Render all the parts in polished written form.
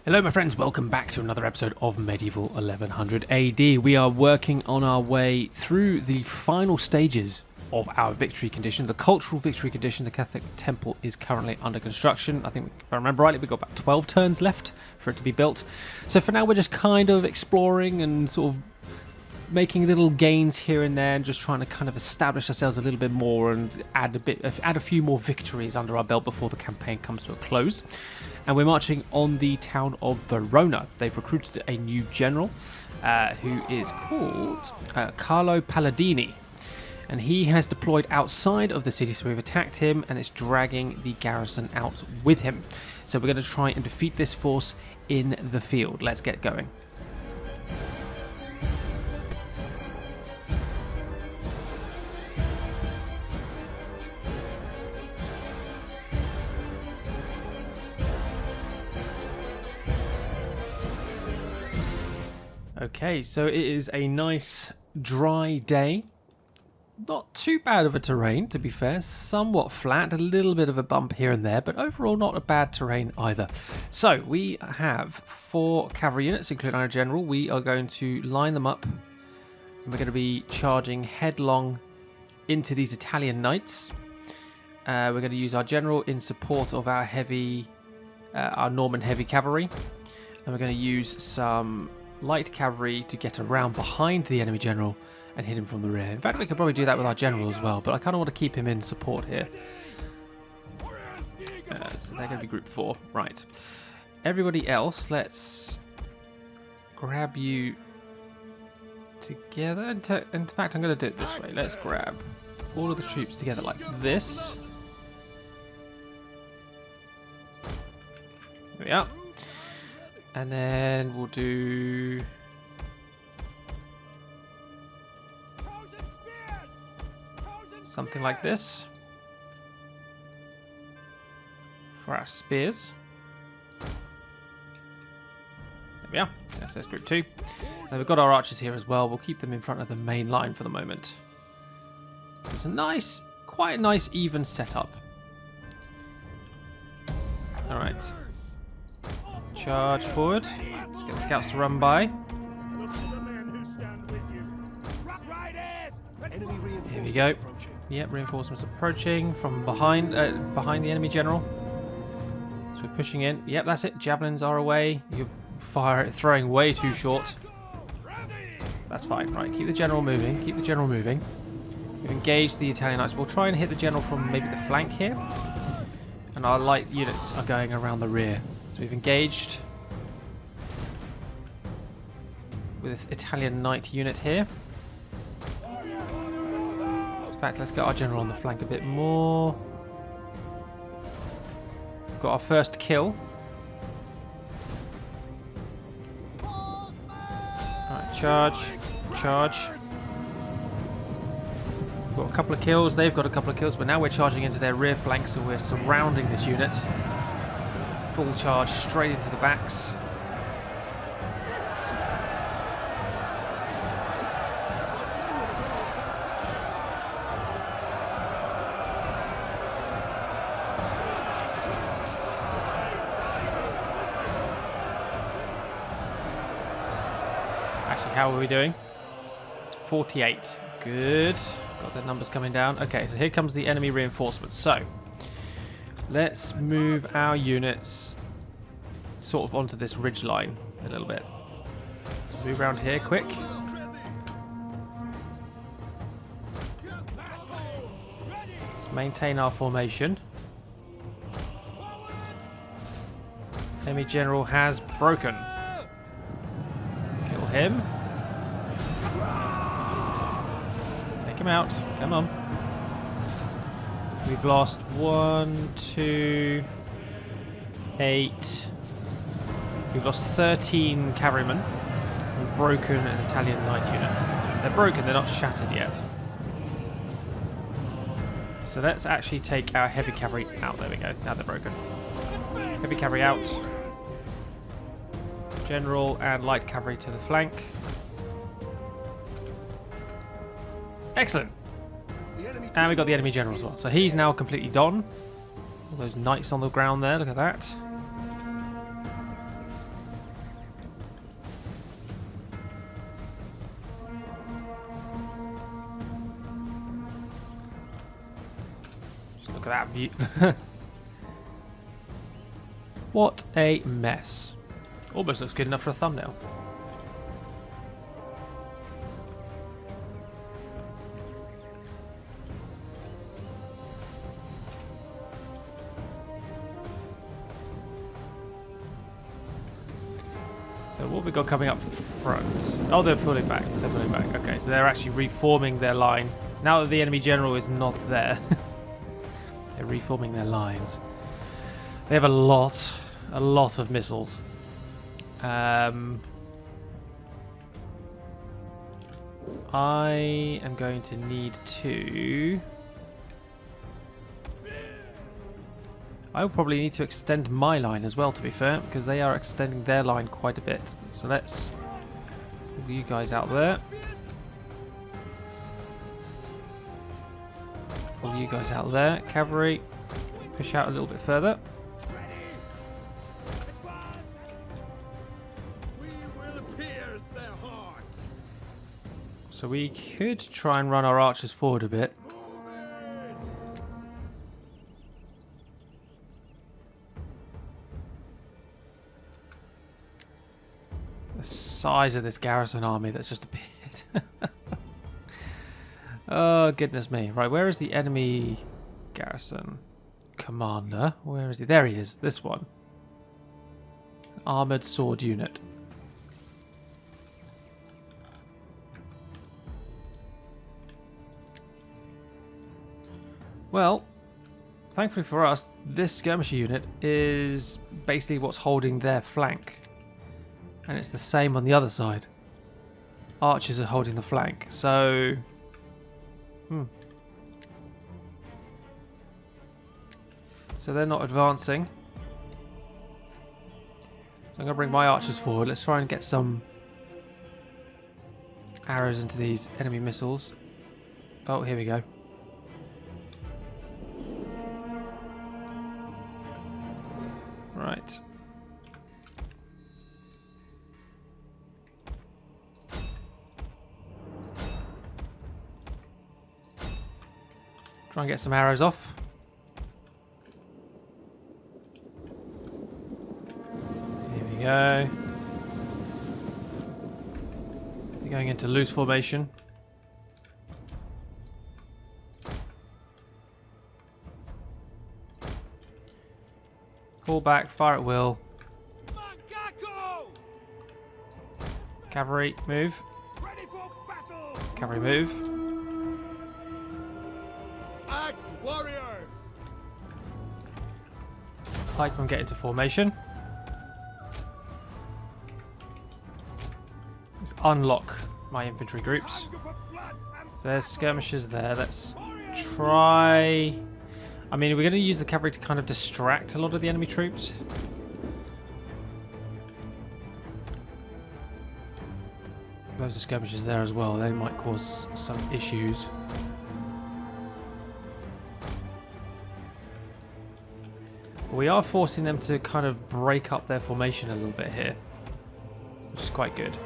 Hello my friends, welcome back to another episode of Medieval 1100 AD. We are working on our way through the final stages of our victory condition, the cultural victory condition. The Catholic temple is currently under construction. I think, if I remember rightly, we've got about 12 turns left for it to be built. So for now we're just kind of exploring and sort of making little gains here and there and just trying to kind of establish ourselves a little bit more and add a few more victories under our belt before the campaign comes to a close. And we're marching on the town of Verona. They've recruited a new general who is called Carlo Palladini. And he has deployed outside of the city, so we've attacked him and it's dragging the garrison out with him. So we're going to try and defeat this force in the field. Let's get going. Okay, so it is a nice dry day. Not too bad of a terrain, to be fair. Somewhat flat, a little bit of a bump here and there, but overall not a bad terrain either. So we have 4 cavalry units, including our general. We are going to line them up, and we're going to be charging headlong into these Italian knights. We're going to use our general in support of our Norman heavy cavalry, and we're going to use some light cavalry to get around behind the enemy general and hit him from the rear. In fact, we could probably do that with our general as well, but I kind of want to keep him in support here. So they're going to be group 4. Right. Everybody else, let's grab you together. In fact, I'm going to do it this way. Let's grab all of the troops together like this. There we are. And then we'll do something like this for our spears. There we are. That's group 2. And we've got our archers here as well. We'll keep them in front of the main line for the moment. It's a quite a nice even setup. All right. Charge forward. Let's get the scouts to run by. Here we go. Yep, reinforcements approaching from behind the enemy general. So we're pushing in. Yep, that's it. Javelins are away. You're throwing way too short. That's fine. Right, keep the general moving. Keep the general moving. We've engaged the Italian knights. We'll try and hit the general from maybe the flank here. And our light units are going around the rear. So we've engaged with this Italian knight unit here. In fact, let's get our general on the flank a bit more. We've got our first kill. Alright, charge. Charge. We've got a couple of kills. They've got a couple of kills, but now we're charging into their rear flank, so we're surrounding this unit. Full charge straight into the backs. Actually, how are we doing? 48. Good. Got the numbers coming down. Okay, so here comes the enemy reinforcements. So let's move our units sort of onto this ridge line a little bit. Let's move around here quick. Let's maintain our formation. Enemy general has broken. Kill him. Take him out. Come on. We've lost 1, 2, 8. We've lost 13 cavalrymen. We've broken an Italian knight unit. They're broken, they're not shattered yet. So let's actually take our heavy cavalry out. There we go. Now they're broken. Heavy cavalry out. General and light cavalry to the flank. Excellent. And we got the enemy general as well. So he's now completely done. All those knights on the ground there. Look at that. Look at that view. What a mess. Almost looks good enough for a thumbnail. So what have we got coming up front? Oh, they're pulling back. They're pulling back. Okay, so they're actually reforming their line. Now that the enemy general is not there, they're reforming their lines. They have a lot of missiles. I am going to need to... I will probably need to extend my line as well, to be fair, because they are extending their line quite a bit. So let's pull you guys out there. Pull you guys out there. Cavalry, push out a little bit further. So we could try and run our archers forward a bit. The size of this garrison army, that's just a bit. Oh, goodness me. Right, where is the enemy garrison commander? Where is he? There he is, this one. Armoured sword unit. Well, thankfully for us, this skirmisher unit is basically what's holding their flank. And it's the same on the other side. Archers are holding the flank, so... So they're not advancing. So I'm going to bring my archers forward. Let's try and get some arrows into these enemy missiles. Oh, here we go. Right. Try and get some arrows off. Here we go. We're going into loose formation. Pull back, fire at will. Cavalry, move. Cavalry, move. Warriors! Pikemen get into formation. Let's unlock my infantry groups. So there's skirmishers there. Let's try... I mean, we're going to use the cavalry to kind of distract a lot of the enemy troops. Those are skirmishers there as well. They might cause some issues. We are forcing them to kind of break up their formation a little bit here, which is quite good.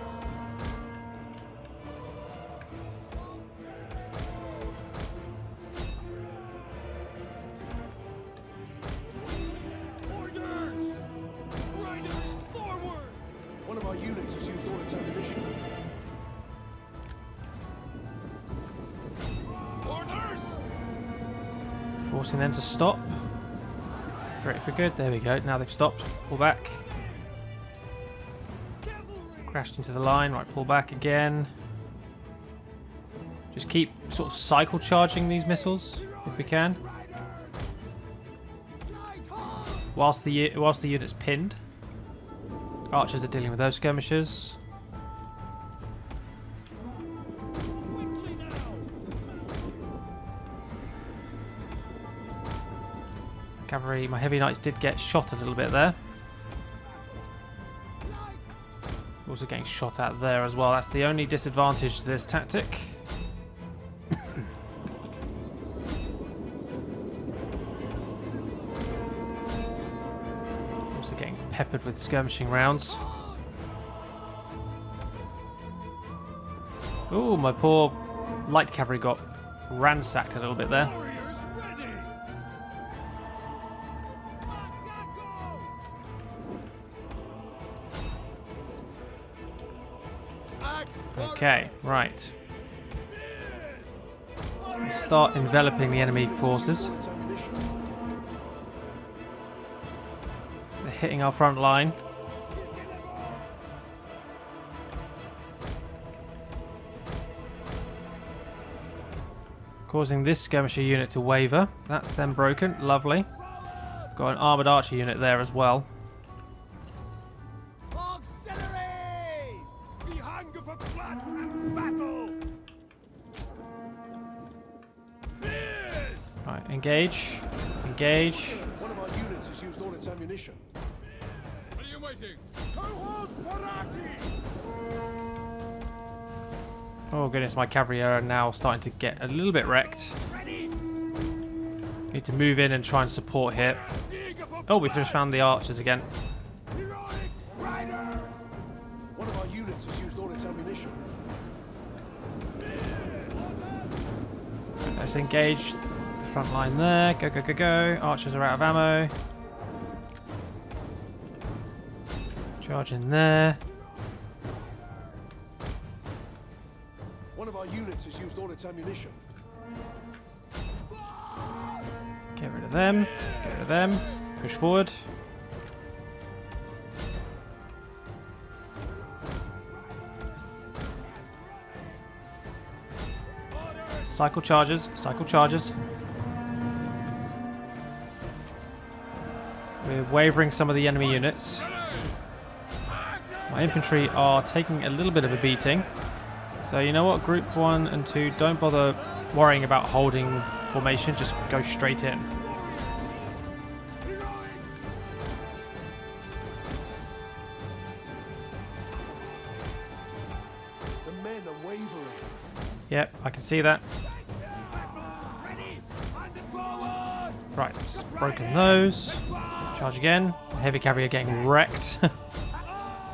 Orders! Riders forward! One of our units has used all its ammunition. Orders! Forcing them to stop. Great for good. There we go. Now they've stopped. Pull back. Crashed into the line. Right, pull back again. Just keep sort of cycle charging these missiles if we can. Whilst the unit's pinned. Archers are dealing with those skirmishers. Cavalry, my heavy knights did get shot a little bit there. Also getting shot at there as well. That's the only disadvantage to this tactic. Also getting peppered with skirmishing rounds. Ooh, my poor light cavalry got ransacked a little bit there. Okay, right. Let's start enveloping the enemy forces. So they're hitting our front line. Causing this skirmisher unit to waver. That's then broken. Lovely. Got an armoured archer unit there as well. Auxiliaries! We hunger for blood and battle! Right, engage. Engage. One of our units has used all its ammunition. What are you waiting? Cohorts Parati! Oh goodness, my cavalry are now starting to get a little bit wrecked. Need to move in and try and support here. Oh, we've just found the archers again. Heroic rider! One of our units has used all its ammunition. Let's engage the front line there. Go, go, go, go. Archers are out of ammo. Charge in there. One of our units has used all its ammunition. Get rid of them. Get rid of them. Push forward. Cycle charges. Cycle charges. We're wavering some of the enemy units. My infantry are taking a little bit of a beating. So you know what? Group 1 and 2, don't bother worrying about holding formation. Just go straight in. The men are wavering. Yep, I can see that. Ready! And forward! Right, broken those. Charge again. The heavy cavalry are getting wrecked.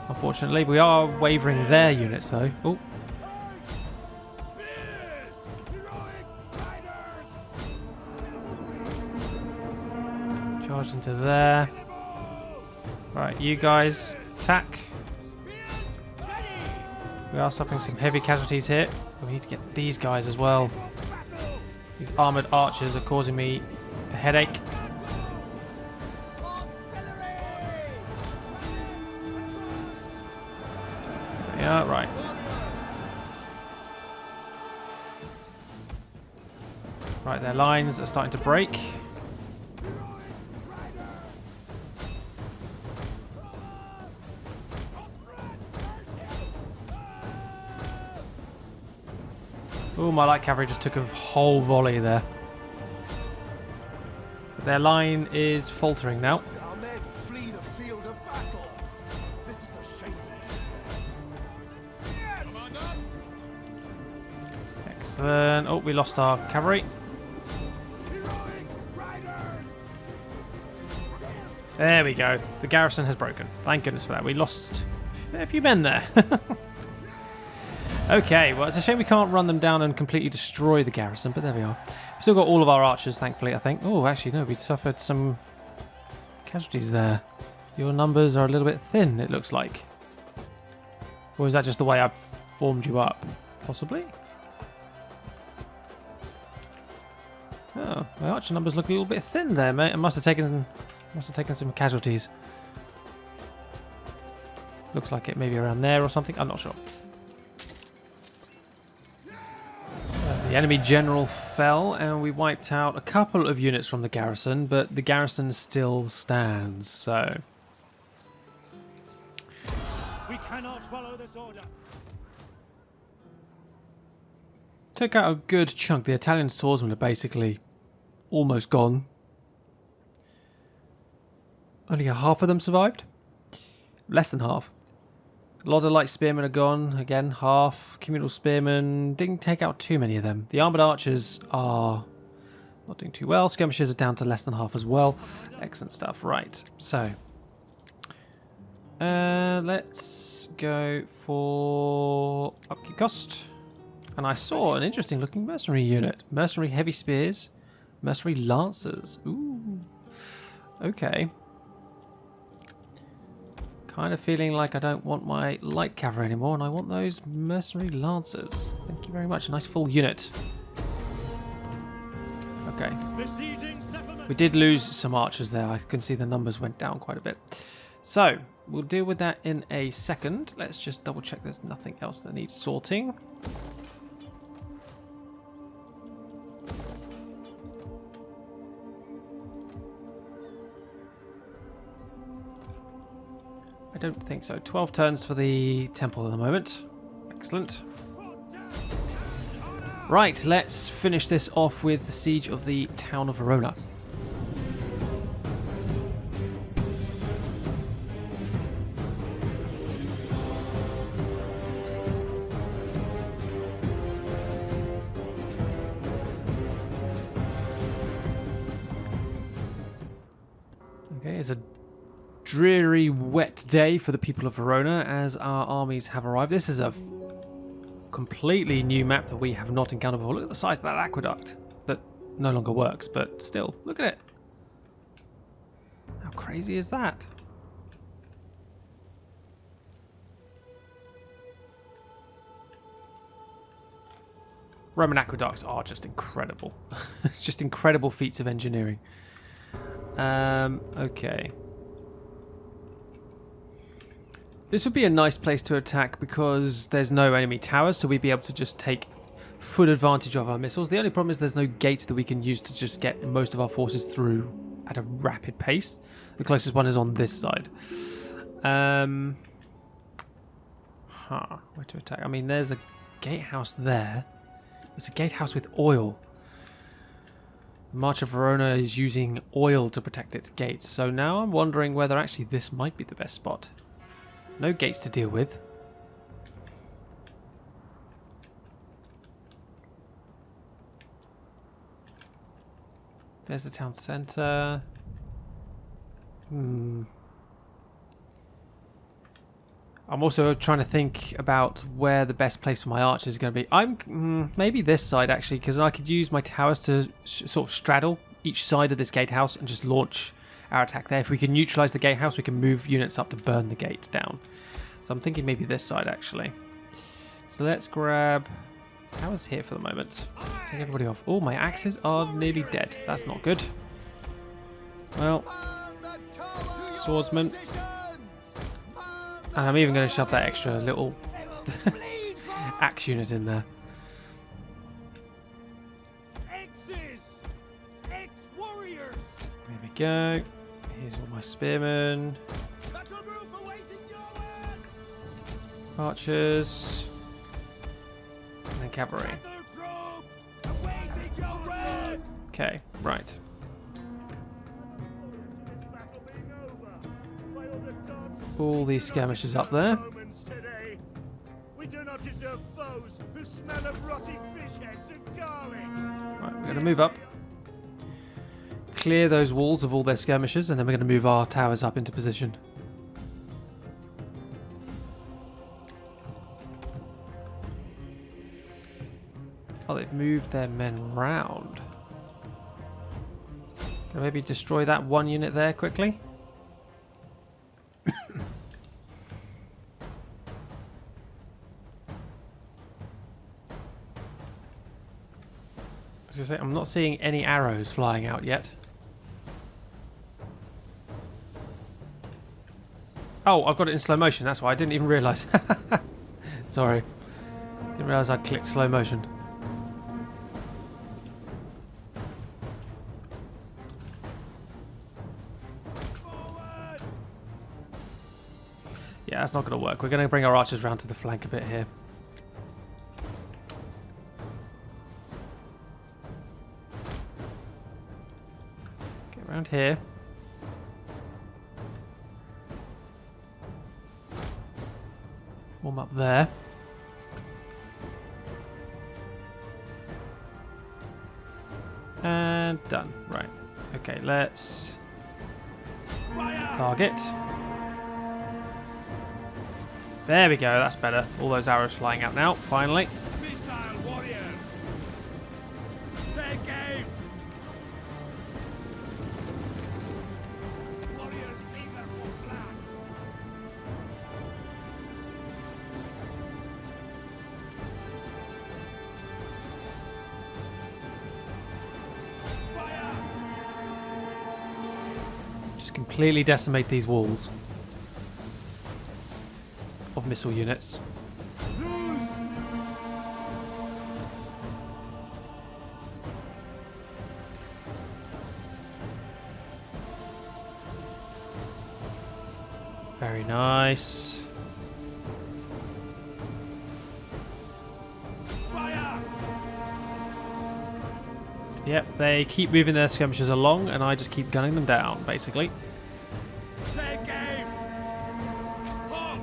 Unfortunately, we are wavering their units though. Oh. Charged into there. Right, you guys attack. We are suffering some heavy casualties here. We need to get these guys as well. These armoured archers are causing me a headache. Yeah, right. Right, their lines are starting to break. Oh, my light cavalry just took a whole volley there. Their line is faltering now. Our men flee the field of battle. This is a shameful display. Excellent. Oh, we lost our cavalry. Heroic riders! There we go. The garrison has broken. Thank goodness for that. We lost a few men there. Okay, well, it's a shame we can't run them down and completely destroy the garrison, but there we are. We've still got all of our archers, thankfully, I think. Oh, actually, no, we suffered some casualties there. Your numbers are a little bit thin, it looks like. Or is that just the way I've formed you up? Possibly? Oh, my archer numbers look a little bit thin there, mate. I must have taken some casualties. Looks like it may be around there or something. I'm not sure. The enemy general fell and we wiped out a couple of units from the garrison, but the garrison still stands, so... We cannot follow this order. Took out a good chunk. The Italian swordsmen are basically almost gone. Only half of them survived. Less than half. A lot of light spearmen are gone. Again, half. Communal spearmen. Didn't take out too many of them. The armoured archers are not doing too well. Skirmishers are down to less than half as well. Excellent stuff. Right. So, let's go for upkeep cost. And I saw an interesting looking mercenary unit. Mercenary heavy spears. Mercenary lancers. Ooh. Okay. Kind of feeling like I don't want my light cavalry anymore, and I want those mercenary lancers. Thank you very much. A nice full unit. Okay. Besieging settlement. We did lose some archers there. I can see the numbers went down quite a bit. So, we'll deal with that in a second. Let's just double check there's nothing else that needs sorting. I don't think so. 12 turns for the temple at the moment. Excellent. Right, let's finish this off with the siege of the town of Verona. Okay, it's a dreary, wet day for the people of Verona as our armies have arrived. This is a completely new map that we have not encountered before. Look at the size of that aqueduct that no longer works, but still, look at it. How crazy is that? Roman aqueducts are just incredible. Just incredible feats of engineering. Okay. This would be a nice place to attack because there's no enemy towers, so we'd be able to just take full advantage of our missiles. The only problem is there's no gates that we can use to just get most of our forces through at a rapid pace. The closest one is on this side. Where to attack? I mean, there's a gatehouse there. It's a gatehouse with oil. The March of Verona is using oil to protect its gates, so now I'm wondering whether actually this might be the best spot. No gates to deal with. There's the town centre. I'm also trying to think about where the best place for my archers is going to be. Maybe this side actually, because I could use my towers to sort of straddle each side of this gatehouse and just launch our attack there. If we can neutralise the gatehouse, we can move units up to burn the gate down. So I'm thinking maybe this side actually. So let's grab towers here for the moment. Take everybody off. Oh, my axes are nearly dead. That's not good. Well, swordsman. And I'm even going to shove that extra little axe unit in there. Ex-warriors. There we go. Here's all my spearmen. Archers. And then cavalry. Okay, right. All these skirmishers up there. We do not deserve foes who smell of rotting fish heads and garlic. Right, we're going to move up. Clear those walls of all their skirmishers, and then we're going to move our towers up into position. Oh, they've moved their men round. Can I maybe destroy that one unit there quickly? I was gonna say, I'm not seeing any arrows flying out yet. Oh, I've got it in slow motion, that's why I didn't even realise. Sorry. Didn't realise I'd clicked slow motion. Yeah, that's not going to work. We're going to bring our archers round to the flank a bit here. Get around here. Form up there. And done. Right. Okay, let's target. There we go, that's better. All those arrows flying out now, finally. Missile warriors! Take aim! Warriors eager for blood! completely decimate these walls of missile units. Loose! Very nice. Fire! Yep, they keep moving their skirmishers along, and I just keep gunning them down, basically. Take aim! Halt!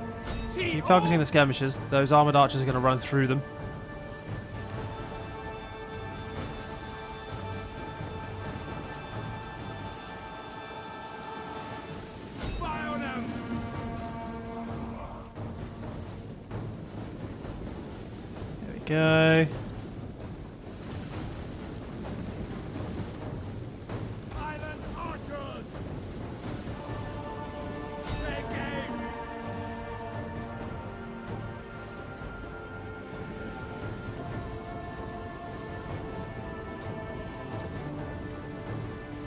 See Keep targeting the skirmishers. Those armoured archers are going to run through them. Fire on them! There we go. Island archers! Take aim!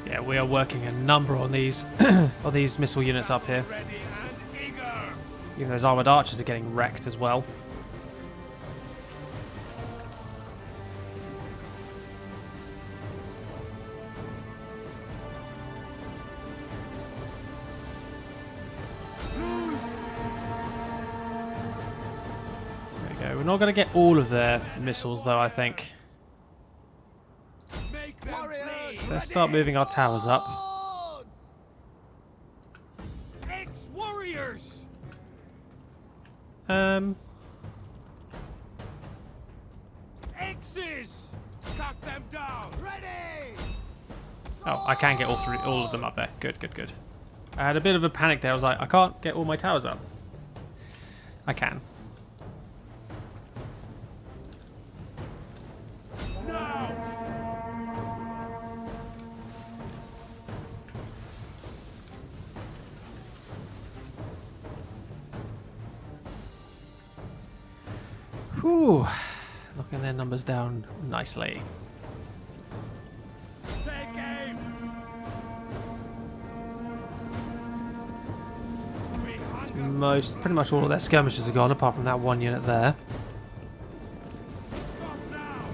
Yeah, we are working a number on these of these missile units up here. Ready and eager! Even those armoured archers are getting wrecked as well. Loose! There we go. We're not going to get all of their missiles though, I think. Make them bleed! Let's start moving our towers up. Ex-warriors! X's! Cut them down! Ready! Oh, I can get all of them up there. Good, good, good. I had a bit of a panic there. I was like, I can't get all my towers up. I can. Now! Whew. Knocking their numbers down nicely. Take aim! We hunger! Pretty much all of their skirmishers are gone, apart from that one unit there. Stop now!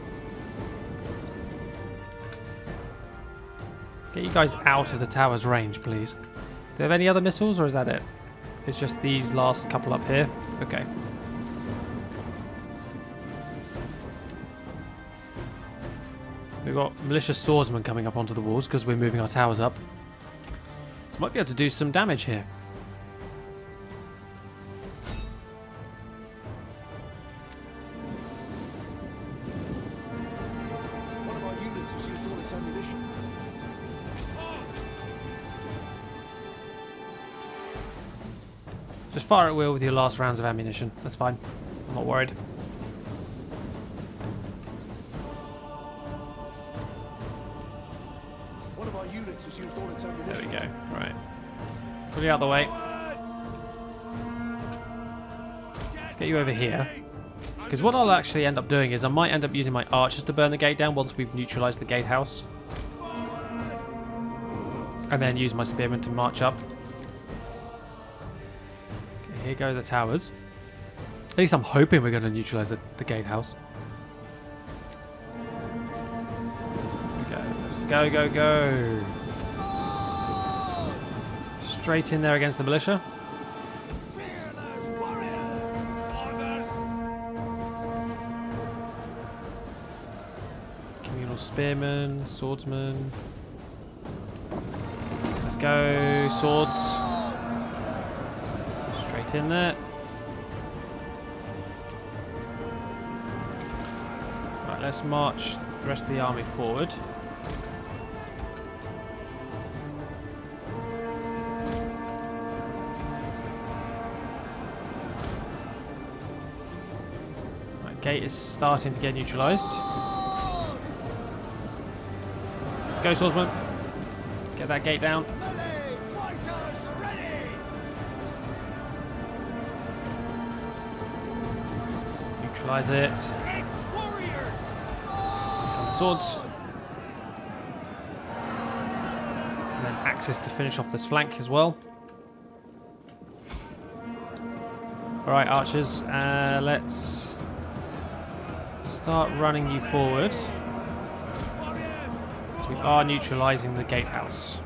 Get you guys out of the tower's range, please. Do they have any other missiles, or is that it? It's just these last couple up here. Okay. We've got malicious swordsmen coming up onto the walls because we're moving our towers up. So might be able to do some damage here. One of our units has used all its ammunition. Just fire at will with your last rounds of ammunition. That's fine. I'm not worried. One of our units has used all its There ammunition. we go. Right. Fully out of the way. Let's get you over here. Because what I'll actually end up doing is I might end up using my archers to burn the gate down once we've neutralised the gatehouse. And then use my spearmen to march up. Okay, here go the towers. At least I'm hoping we're going to neutralise the gatehouse. Let's go, go, go. Straight in there against the militia. Fearless warrior! Orders! Communal spearmen, swordsmen. Let's go, swords. Straight in there. Right, let's march the rest of the army forward. Right, gate is starting to get neutralised. Let's go, swordsman. Get that gate down. Ready! Fighters ready! Neutralise it. Ex-warriors! Swords. And then axes to finish off this flank as well. Alright, archers, let's start running you forward. So we are neutralising the gatehouse.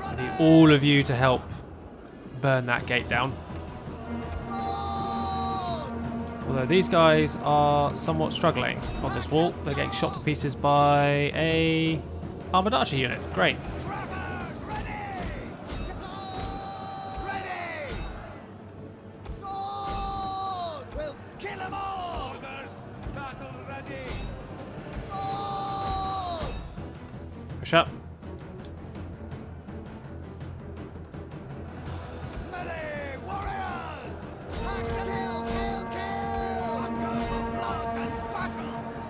I need all of you to help burn that gate down. Although these guys are somewhat struggling on this wall. They're getting shot to pieces by a armoured archer unit. Great. Push up.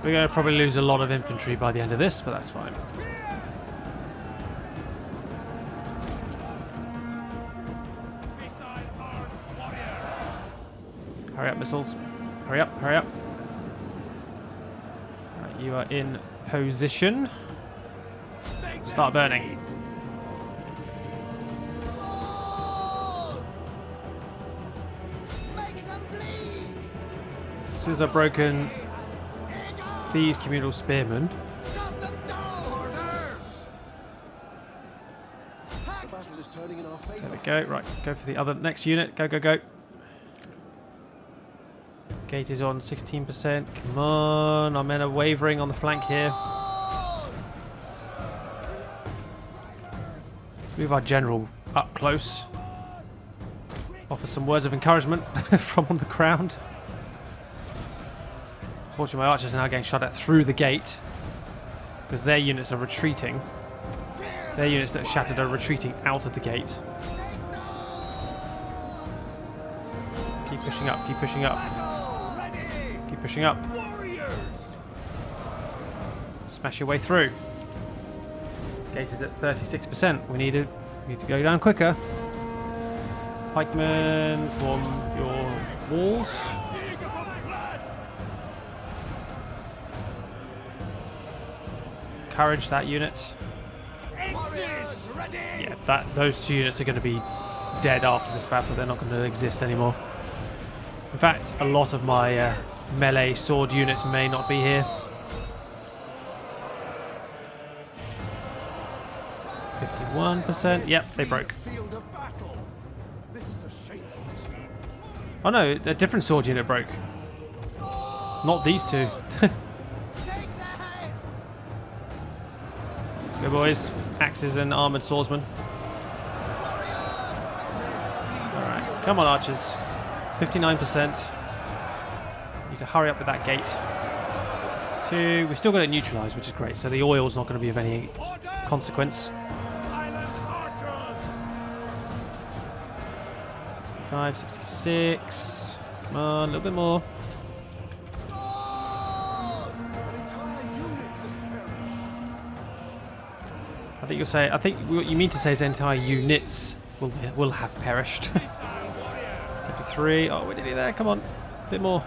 We're going to probably lose a lot of infantry by the end of this, but that's fine. Hurry up, missiles. Hurry up, hurry up. Right, you are in position. Start burning. As soon as I've broken these communal spearmen, The battle is turning in our there favor. we go. Right, go for the other next unit. Go, go, go. Gate is on 16%. Come on, our men are wavering on the flank here. Move our general up close. Offer some words of encouragement from on the ground. Unfortunately, my archers are now getting shot at through the gate because their units are retreating. Their units that are shattered are retreating out of the gate. Keep pushing up, keep pushing up. Keep pushing up. Smash your way through. Gate is at 36%. We need to go down quicker. Pikemen, form your walls. Encourage that unit. Yeah, those two units are going to be dead after this battle. They're not going to exist anymore. In fact, a lot of my melee sword units may not be here. 51%. Yep, they broke. Field of battle. This is a shameful display. Oh no, a different sword unit broke. Not these two. Let's go, boys. Axes and armoured swordsmen. Alright, come on, archers. 59%. Need to hurry up with that gate. 62. We've still got it neutralised, which is great. So the oil's not going to be of any consequence. 65, 66. Come on, a little bit more. I think what you mean to say is entire units will have perished. 73. Oh, we're nearly there. Come on, a bit more.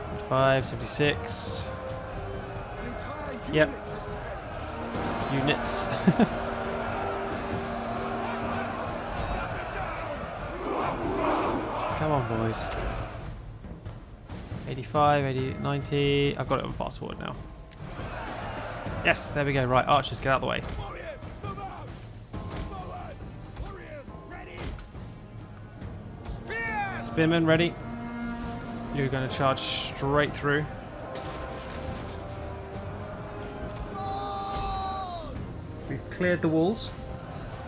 75, 76. Yep. Units. Come on, boys. 85, 80, 90. I've got it on fast forward now. Yes, there we go. Right, archers, get out of the way. Spearmen ready. You're going to charge straight through. We've cleared the walls.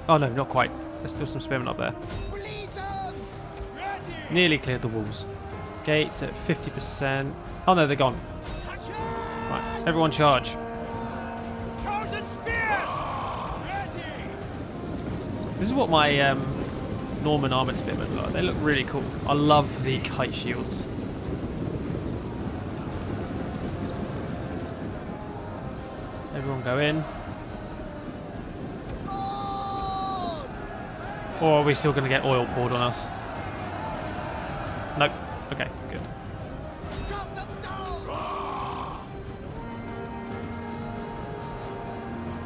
Oh no, not quite. There's still some spearmen up there. Nearly cleared the walls. Gates at 50%. Oh no, they're gone. Right, everyone charge. This is what my Norman armoured spearmen look like. They look really cool. I love the kite shields. Everyone go in. Or are we still going to get oil poured on us? Nope. Okay, good.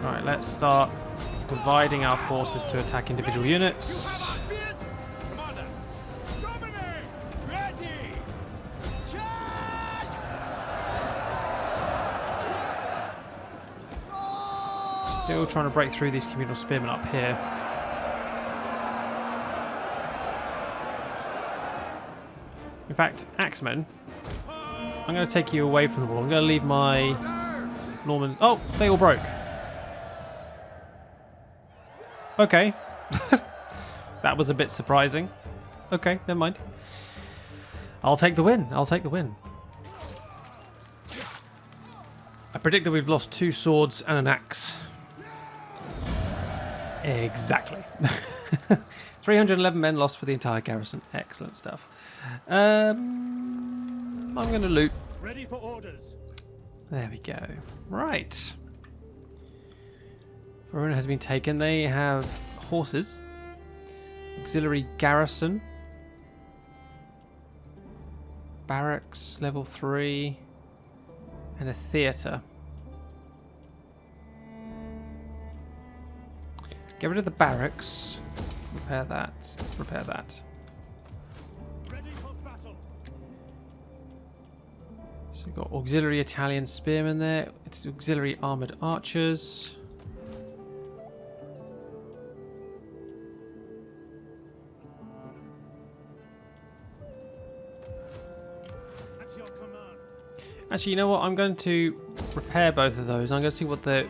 Right, let's start dividing our forces to attack individual units. Commander! Dominate! Ready! Charge! Still trying to break through these communal spearmen up here. In fact, Axemen, I'm going to take you away from the wall. I'm going to leave my Norman... Oh, they all broke. Okay. That was a bit surprising. Okay, never mind. I'll take the win. I'll take the win. I predict that we've lost 2 swords and an axe. Exactly. 311 men lost for the entire garrison. Excellent stuff. I'm going to loot. Ready for orders. There we go. Right. Verona has been taken. They have horses. Auxiliary garrison. Barracks, level 3. And a theatre. Get rid of the barracks. Repair that. Repair that. Ready for battle. So we've got auxiliary Italian spearmen there. It's auxiliary armoured archers. At your command. Actually, you know what? I'm going to repair both of those. I'm going to see what it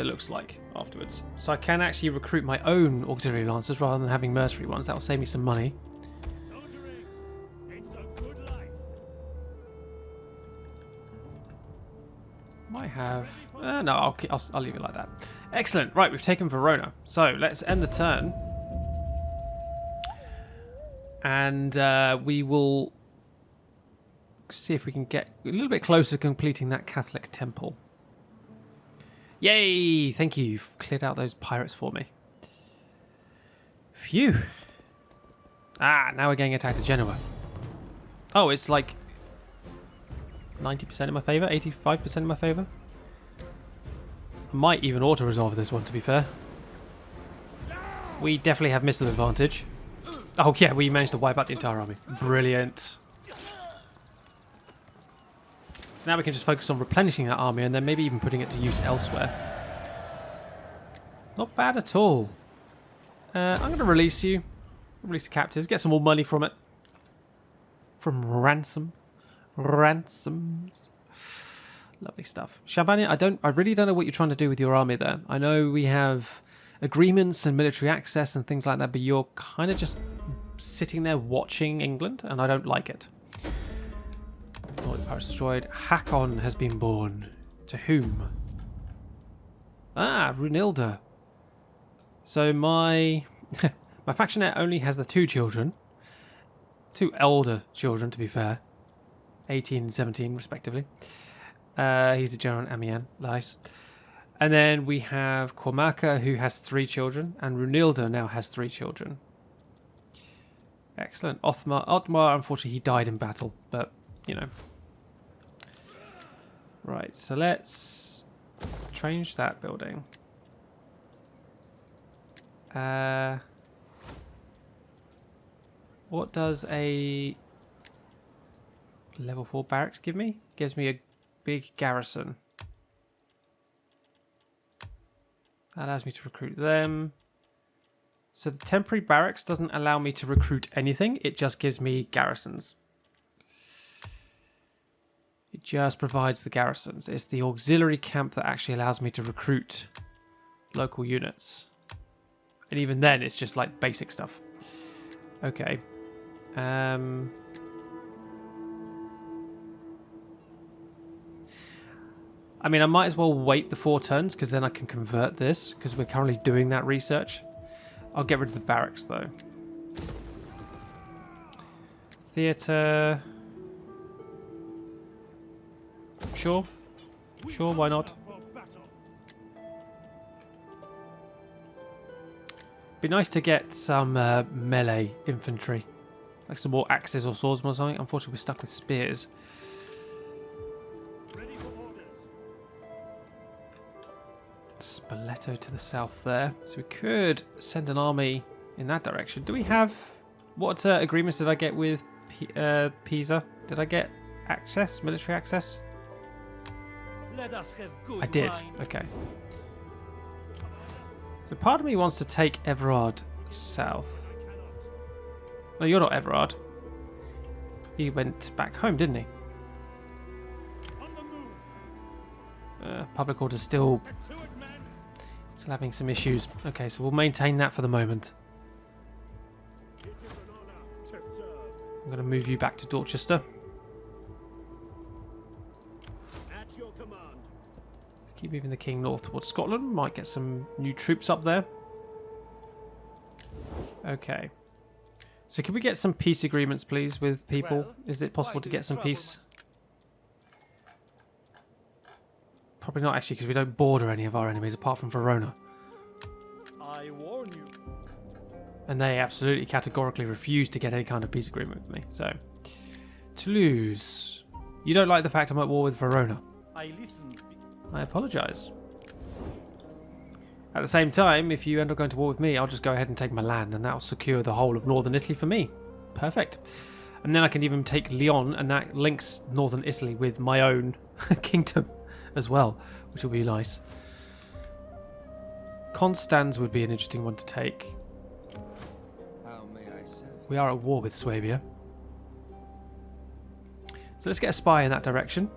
looks like afterwards. So I can actually recruit my own auxiliary lancers rather than having mercenary ones. That will save me some money. Soldiering. It's a good life. Might have... no, I'll leave it like that. Excellent. Right, we've taken Verona. So let's end the turn. And we will see if we can get a little bit closer to completing that Catholic temple. Yay! Thank you. You've cleared out those pirates for me. Phew. Ah, now we're getting attacked at Genoa. Oh, it's like 90% in my favour, 85% in my favour. I might even auto-resolve this one, to be fair. We definitely have missile advantage. Oh yeah, we managed to wipe out the entire army. Brilliant. So now we can just focus on replenishing that army and then maybe even putting it to use elsewhere. Not bad at all. I'm going to release you. Release the captives. Get some more money from it. From ransom. Ransoms. Lovely stuff. Champagne, I really don't know what you're trying to do with your army there. I know we have agreements and military access and things like that, but you're kind of just sitting there watching England, and I don't like it. Nordic pirates destroyed. Hakon has been born. To whom? Ah, Runilda. So my my factionette only has the 2 children. 2 elder children, to be fair. 18 and 17, respectively. He's a general in Amiens. Nice. And then we have Cormaca, who has 3 children. And Runilda now has 3 children. Excellent. Othmar, unfortunately, he died in battle. But, you know. Right, so let's change that building. What does a level 4 barracks give me? Gives me a big garrison. That allows me to recruit them. So the temporary barracks doesn't allow me to recruit anything. It just gives me garrisons. It just provides the garrisons. It's the auxiliary camp that actually allows me to recruit local units. And even then, it's just like basic stuff. Okay. I mean, I might as well wait the 4 turns because then I can convert this because we're currently doing that research. I'll get rid of the barracks though. Theatre. Sure. Sure, why not? Be nice to get some melee infantry. Like some more axes or swordsmen or something. Unfortunately, we're stuck with spears. Spoleto to the south there. So we could send an army in that direction. Do we have... What agreements did I get with Pisa? Did I get access? Military access? Let us have good I did. wine. Okay. So part of me wants to take Everard south. No, you're not Everard. He went back home, didn't he? On the move. Public order's still To it, men. having some issues. Okay, so we'll maintain that for the moment. It is an honor to serve. I'm going to move you back to Dorchester. At your command. Let's keep moving the king north towards Scotland. Might get some new troops up there. Okay. So can we get some peace agreements, please, with people? Well, Is it possible why to do get you some trouble peace? Probably not, actually, because we don't border any of our enemies apart from Verona. I warn you. And they absolutely categorically refuse to get any kind of peace agreement with me. So, Toulouse. You don't like the fact I'm at war with Verona. I listened. I apologise. At the same time, if you end up going to war with me, I'll just go ahead and take Milan, and that'll secure the whole of northern Italy for me. Perfect. And then I can even take Lyon, and that links northern Italy with my own kingdom as well, which will be nice. Constance would be an interesting one to take. How may I serve? We are at war with Swabia. So let's get a spy in that direction.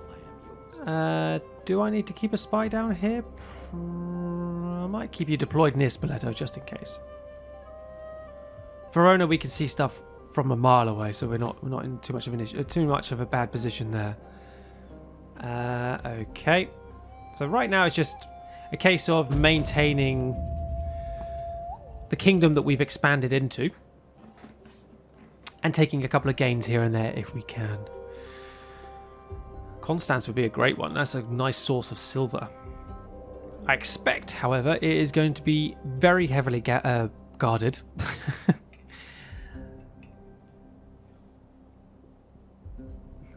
I am yours. Do I need to keep a spy down here? I might keep you deployed near Spoleto just in case. Verona, we can see stuff from a mile away, so we're not in too much of an issue, too much of a bad position there. Okay. So right now it's just a case of maintaining the kingdom that we've expanded into and taking a couple of gains here and there if we can. Constance would be a great one. That's a nice source of silver. I expect, however, it is going to be very heavily guarded.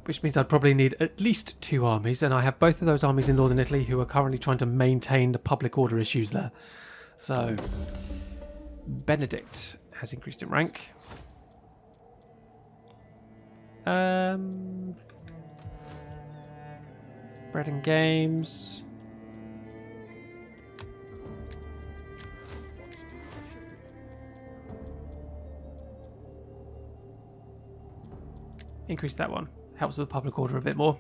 Which means I'd probably need at least 2 armies, and I have both of those armies in northern Italy who are currently trying to maintain the public order issues there. So, Benedict has increased in rank. Bread and games. Increase that one. Helps with public order a bit more.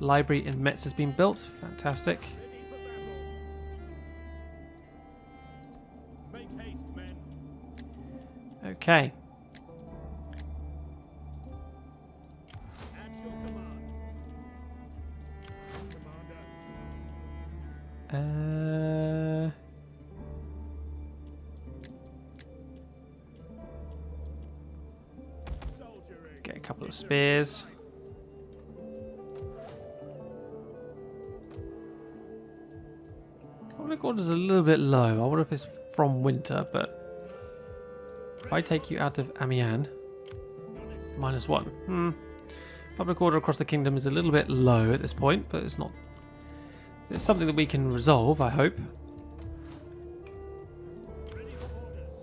Library in Metz has been built. Fantastic. Make haste, men. Okay. At your command. Commander. Soldiering. Get a couple of spears. Public order's a little bit low. I wonder if it's from winter, but if I take you out of Amiens, -1. Public order across the kingdom is a little bit low at this point, but it's not. It's something that we can resolve, I hope. Ready for orders.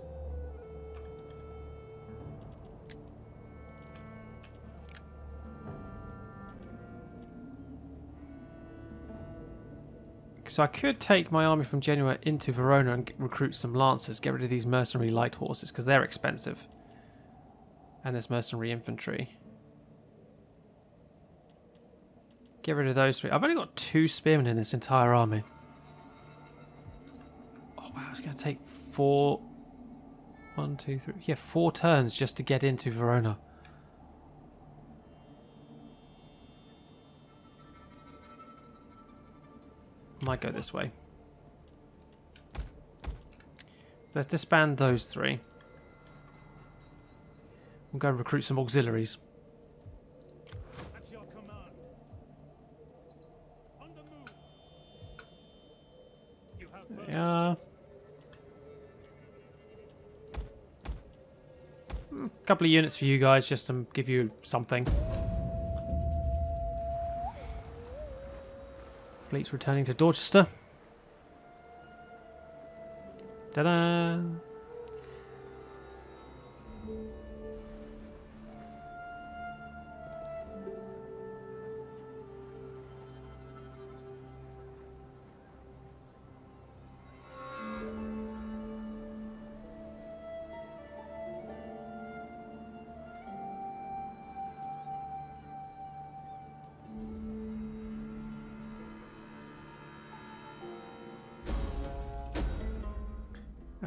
So I could take my army from Genoa into Verona and recruit some lancers, get rid of these mercenary light horses, because they're expensive. And this mercenary infantry. Get rid of those 3. I've only got 2 spearmen in this entire army. Oh wow, it's going to take 4... 1, 2, 3... Yeah, 4 turns just to get into Verona. Might go this way. So let's disband those 3. We'll go and recruit some auxiliaries. At your command. On the move. You have There further we are. Couple of units for you guys, just to give you something. Fleet's returning to Dorchester. Ta-da!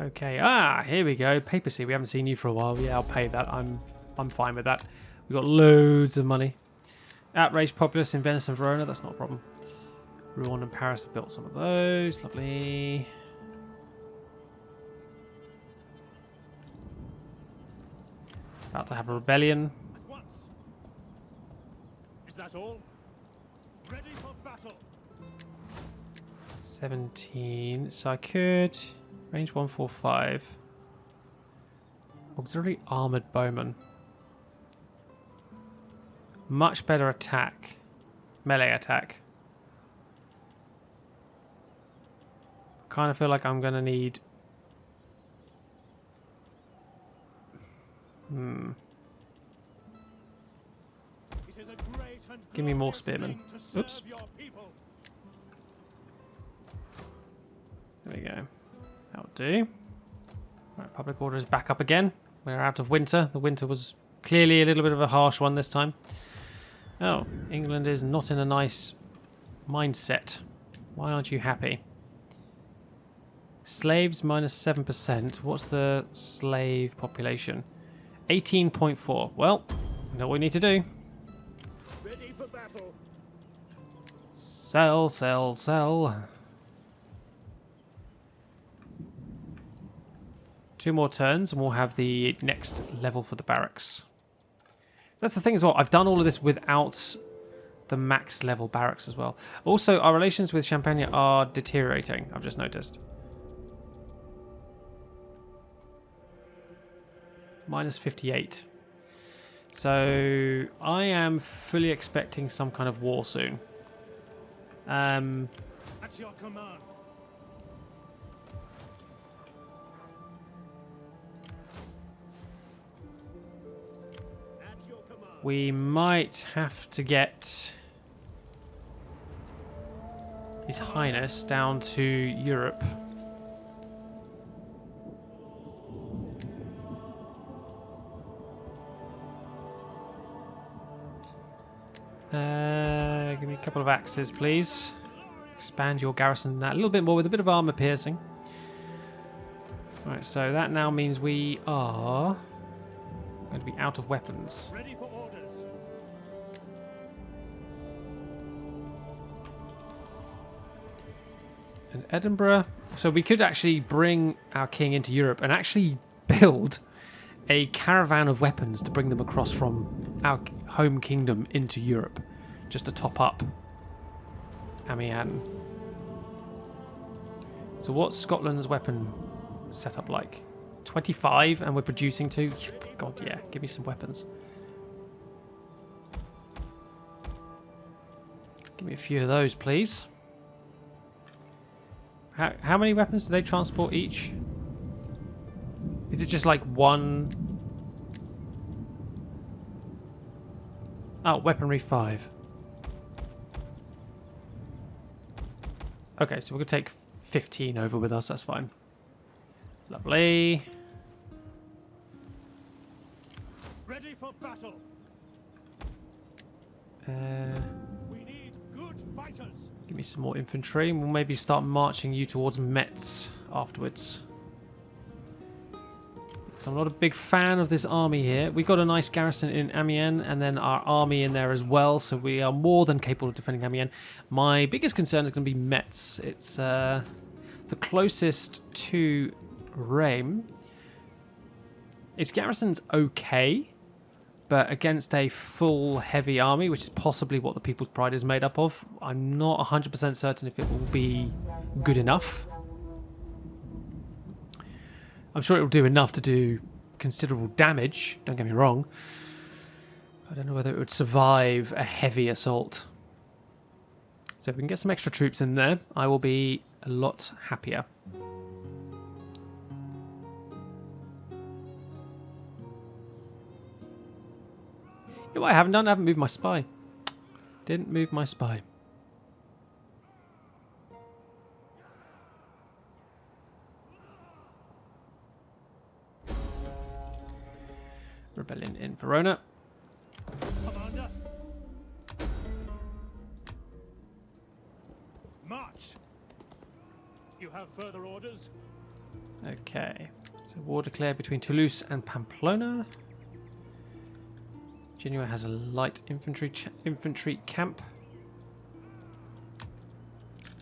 Okay, here we go. Papacy, we haven't seen you for a while. Yeah, I'll pay that. I'm fine with that. We've got loads of money. Outraged populace in Venice and Verona, that's not a problem. Rouen and Paris have built some of those. Lovely. About to have a rebellion. At once. Is that all? Ready for battle. 17. So I could range 145. Auxiliary armored bowman. Much better attack. Melee attack. Kind of feel like I'm gonna need. It is a great and Give me more glorious spearmen. thing to serve Oops. your people. There we go. That'll do. Right, public order is back up again. We're out of winter. The winter was clearly a little bit of a harsh one this time. Oh, England is not in a nice mindset. Why aren't you happy? Slaves minus 7%. What's the slave population? 18.4. Well, we know what we need to do. Ready for battle. Sell, sell, sell. 2 more turns and we'll have the next level for the barracks. That's the thing as well. I've done all of this without the max level barracks as well. Also, our relations with Champagne are deteriorating, I've just noticed. Minus 58. So I am fully expecting some kind of war soon. At your command. At your command. We might have to get His Highness down to Europe. Give me a couple of axes, please. Expand your garrison a little bit more with a bit of armor piercing. Right, so that now means we are going to be out of weapons. Ready for orders. And Edinburgh. So we could actually bring our king into Europe and actually build a caravan of weapons to bring them across from our home kingdom into Europe, just to top up Amiens. So what's Scotland's weapon setup like? 25, and we're producing 2. God, yeah, give me some weapons. Give me a few of those, please. How many weapons do they transport each? Is it just like one? Oh, weaponry 5. Okay, so we're going to take 15 over with us. That's fine. Lovely. Ready for battle. We need good fighters. Give me some more infantry, and we'll maybe start marching you towards Metz afterwards. So I'm not a big fan of this army here. We've got a nice garrison in Amiens, and then our army in there as well, so we are more than capable of defending Amiens. My biggest concern is going to be Metz. It's the closest to Reims. Its garrison's okay, but against a full heavy army, which is possibly what the People's Pride is made up of, I'm not 100% certain if it will be good enough. I'm sure it will do enough to do considerable damage, don't get me wrong. I don't know whether it would survive a heavy assault. So if we can get some extra troops in there, I will be a lot happier. You know what I haven't done? I haven't moved my spy. Didn't move my spy. Rebellion in Verona. Commander. March. You have further orders? Okay. So war declared between Toulouse and Pamplona. Genoa has a light infantry camp.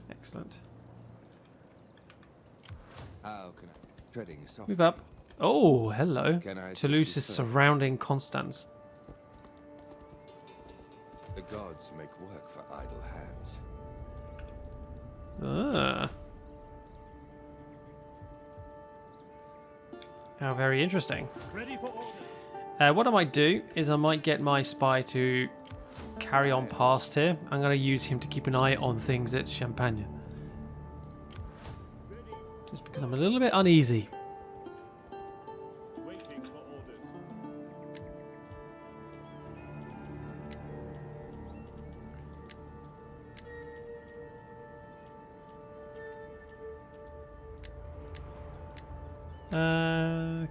Excellent. How can I? Treading is soft. Move up. Oh, hello. Can I assist Toulouse you is further? surrounding Constance. The gods make work for idle hands. Ah. How very interesting. Ready for orders. What I might do is I might get my spy to carry on past here. I'm going to use him to keep an eye on things at Champagne. Just because I'm a little bit uneasy. Waiting for orders.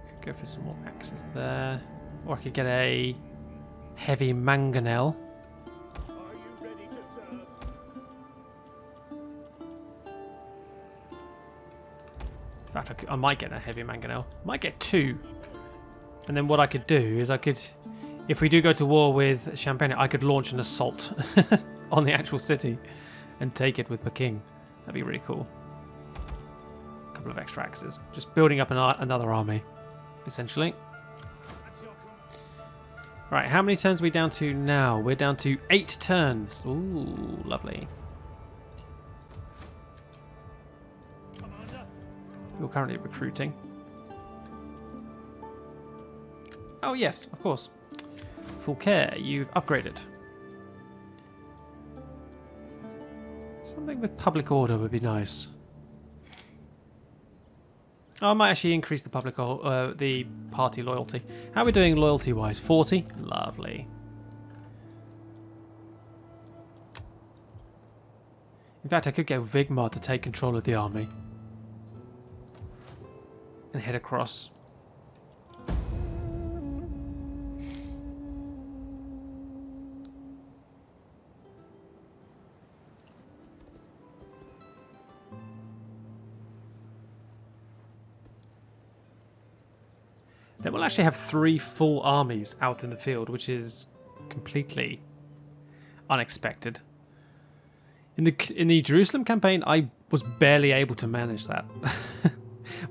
Could go for some more axes there. Or I could get a heavy mangonel. Are you ready to serve? In fact, I might get a heavy mangonel. Might get two. And then what I could do is I could, if we do go to war with Champagne, I could launch an assault on the actual city and take it with the king. That'd be really cool. A couple of extra axes. Just building up another army, essentially. At your command. Right, how many turns are we down to now? We're down to 8 turns. Ooh, lovely. Commander. You're currently recruiting. Oh yes, of course. Full care, you've upgraded. Something with public order would be nice. Oh, I might actually increase the the party loyalty. How are we doing loyalty-wise? 40? Lovely. In fact, I could get Vigmar to take control of the army. And head across. They will actually have 3 full armies out in the field, which is completely unexpected. In the Jerusalem campaign, I was barely able to manage that.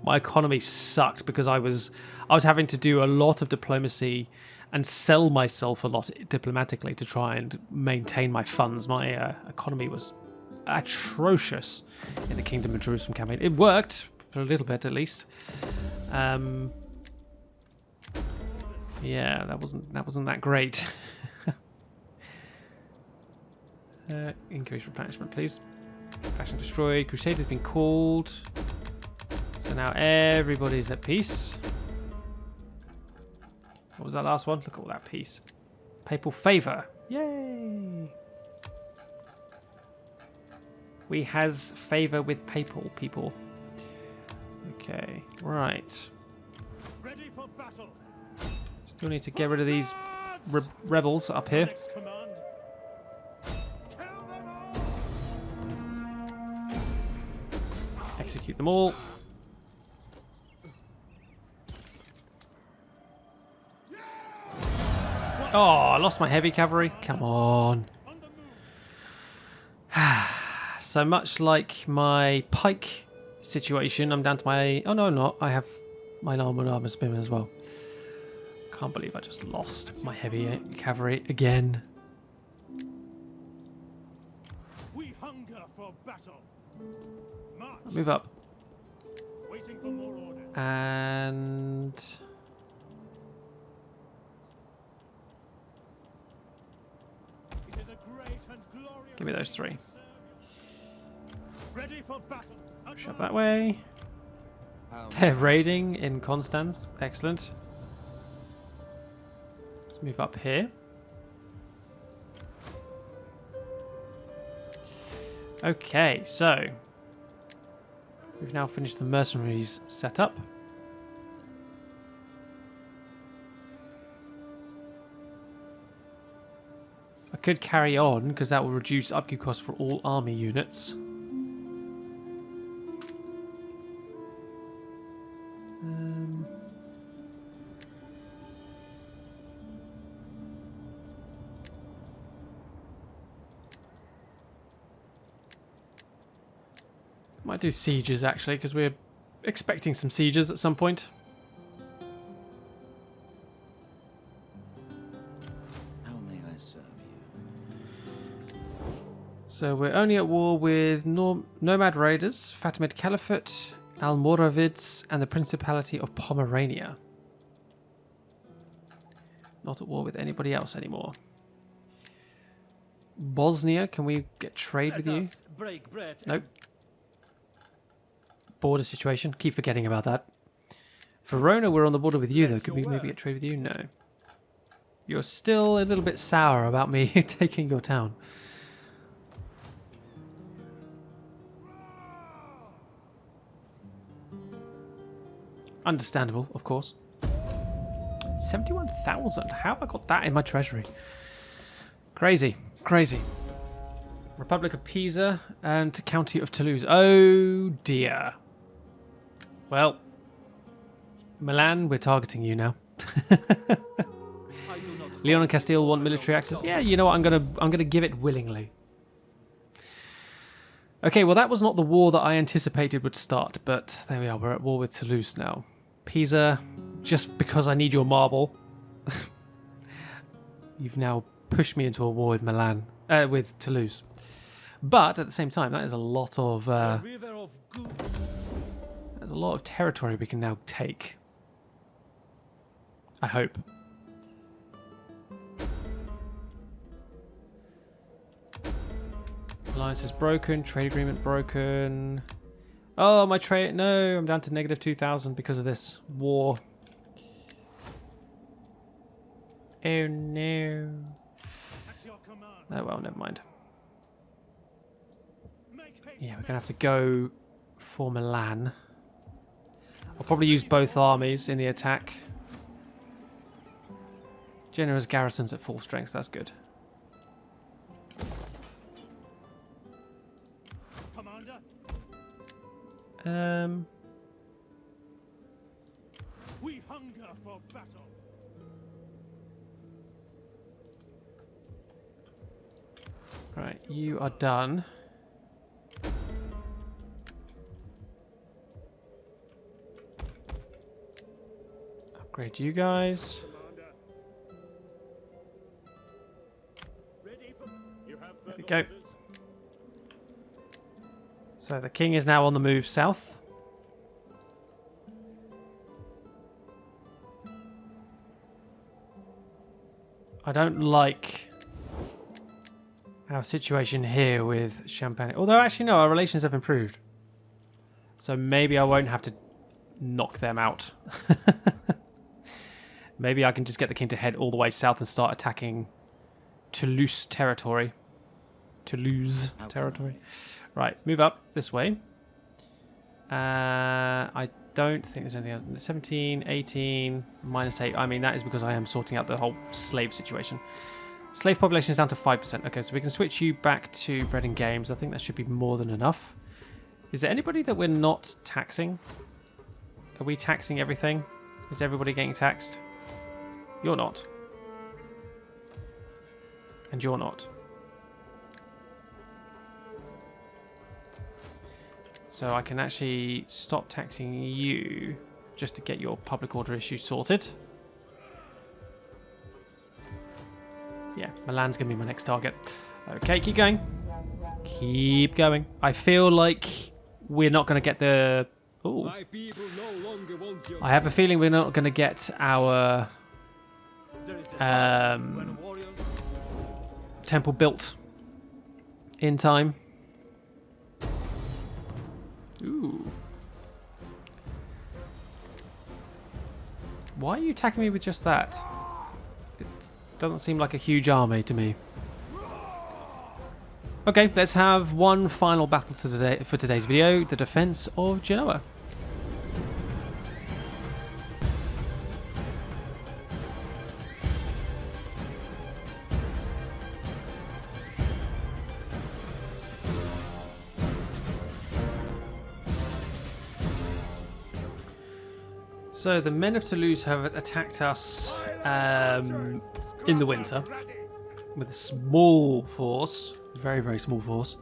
My economy sucked because I was having to do a lot of diplomacy and sell myself a lot diplomatically to try and maintain my funds. My economy was atrocious in the Kingdom of Jerusalem campaign. It worked for a little bit, at least. Yeah, that wasn't that great. Increase replenishment, please. Faction destroyed. Crusade has been called. So now everybody's at peace. What was that last one? Look at all that peace. Papal favor. Yay! We has favor with papal people. Okay, right. Ready for battle. Still need to get rid of these rebels up here. Next command. Kill them all. Execute them all. Oh, I lost my heavy cavalry. Come on. On the move. So much like my pike situation, I'm down to my... Oh, no, I'm not. I have my armored armor spearmen as well. Can't believe I just lost my heavy cavalry again. We hunger for battle. March. Move up. Waiting for more orders. And... It is a great and glorious give me those 3. day to serve Ready for battle. Push up that way. How They're raiding in Constance. Excellent. Let's move up here. Okay, so we've now finished the mercenaries setup. I could carry on because that will reduce upkeep costs for all army units. Might do sieges actually, because we're expecting some sieges at some point. How may I serve you? So we're only at war with Nomad Raiders, Fatimid Caliphate, Almoravids, and the Principality of Pomerania. Not at war with anybody else anymore. Bosnia, can we get trade with you? Break bread. Nope. Border situation. Keep forgetting about that. Verona, we're on the border with you though. Could we maybe get trade with you? No. You're still a little bit sour about me taking your town. Understandable, of course. 71,000. How have I got that in my treasury? Crazy. Crazy. Republic of Pisa and County of Toulouse. Oh dear. Well, Milan, we're targeting you now. Leon and Castile want military access. Yeah, you know what? I'm gonna give it willingly. Okay, well that was not the war that I anticipated would start, but there we are. We're at war with Toulouse now. Pisa, just because I need your marble, you've now pushed me into a war with Milan, with Toulouse. But at the same time, that is a lot of there's a lot of territory we can now take. I hope. Alliance is broken. Trade agreement broken. Oh, my trade. No, I'm down to negative 2,000 because of this war. Oh no. Oh well, never mind. Yeah, we're gonna have to go for Milan. I'll probably use both armies in the attack. Genoa's garrison's at full strength, so that's good. Commander. We hunger for battle. Right, you are done. Upgrade you guys. There we go. So the king is now on the move south. I don't like our situation here with Champagne. Although actually no, our relations have improved. So maybe I won't have to knock them out. Maybe I can just get the king to head all the way south and start attacking Toulouse territory. Toulouse territory. Right, move up this way. I don't think there's anything else. 17, 18, minus 8. I mean, that is because I am sorting out the whole slave situation. Slave population is down to 5%. Okay, so we can switch you back to bread and games. I think that should be more than enough. Is there anybody that we're not taxing? Are we taxing everything? Is everybody getting taxed? You're not. And you're not. So I can actually stop taxing you just to get your public order issue sorted. Yeah, Milan's going to be my next target. Okay, keep going. Keep going. I feel like we're not going to get the... Ooh. I have a feeling we're not going to get our temple built in time. Ooh. Why are you attacking me with just that? It doesn't seem like a huge army to me. Okay, let's have one final battle for today's video, the defense of Genoa. So the men of Toulouse have attacked us in the winter with a small force, very, very small force.